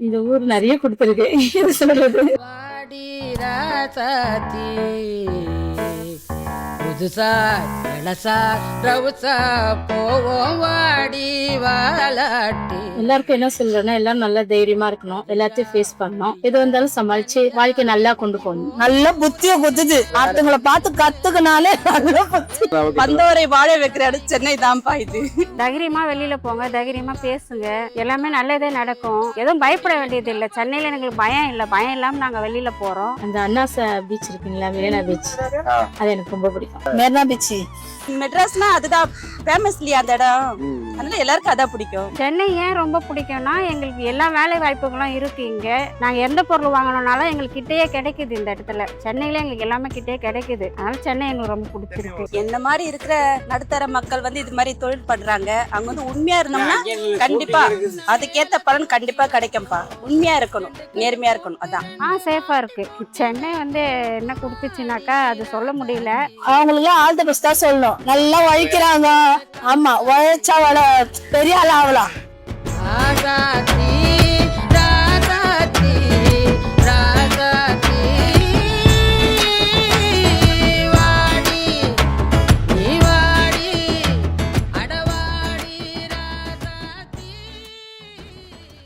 இந்த ஊர் நிறைய கொடுத்துருக்கு. சொல்றது வாடி ராசாத்தி புதுசா இளசா ரவுசா போவோம் வாடி வாலாட்டி. எல்லாருக்கும் என்ன சொல்றேன்னா எல்லாரும் நல்லா தைரியமா இருக்கணும், எல்லாத்தையும் ஃபேஸ் பண்ணணும், எது வந்தாலும் சமாளிச்சு வாழ்க்கை நல்லா கொண்டு போகணும். நல்ல புத்திய குத்துது, அடுத்தவங்களை பார்த்து கத்துக்கினாலே நல்ல புத்தி. வந்தவரை வாழ வைக்கிற இடம் சென்னை தான்ப்பா இது. தைரியமா வெளியில போங்க, தைரியமா பேசுங்க, எல்லாமே நல்லதே நடக்கும். எதுவும் பயப்பட வேண்டியது இல்லை. சென்னையில எங்களுக்கு பயம் இல்லை, பயம் இல்லாம நாங்க வெளியில போறோம். அந்த அண்ணாசா பீச் இருக்குங்களா, மெரினா பீச், அது எனக்கு ரொம்ப பிடிக்கும். மெரினா பீச் மெட்ராஸ்னா அதுதான் ஃபேமஸ் இல்லையா அந்த இடம், அதனால எல்லாருக்கும் அதான் பிடிக்கும். சென்னை ஏன் ரொம்ப பிடிக்கும்னா எங்களுக்கு எல்லா வேலை வாய்ப்புகளும் இருக்கு இங்க. நாங்க எந்த பொருள் வாங்கணும்னாலும் எங்களுக்கு கிட்டேயே கிடைக்குது. இந்த இடத்துல சென்னையில எங்களுக்கு எல்லாமே கிட்டேயே கிடைக்குது. அதனால சென்னை எங்களுக்கு ரொம்ப பிடிச்சிருக்கு. என்ன மாதிரி இருக்கிற நடுத்தர மக்கள் இது மாதிரி தொழில் பண்றாங்க. அவங்க உண்மையா இருந்தோம்னா கண்டிப்பா அதுக்கேத்த பலன் கண்டிப்பா கிடைக்கும்பா. உண்மையா இருக்கணும், நேர்மையா இருக்கணும், அதான். சேஃபா இருக்கு. சென்னை என்ன கொடுத்துச்சுனாக்கா அது சொல்ல முடியல. அவங்களுக்கு ஆல் தி பெஸ்ட் தான் சொல்லணும். நல்லா உழைக்கிறாங்க. ஆமா, உழைச்சா பெரிய ஆள் ஆகலாம்.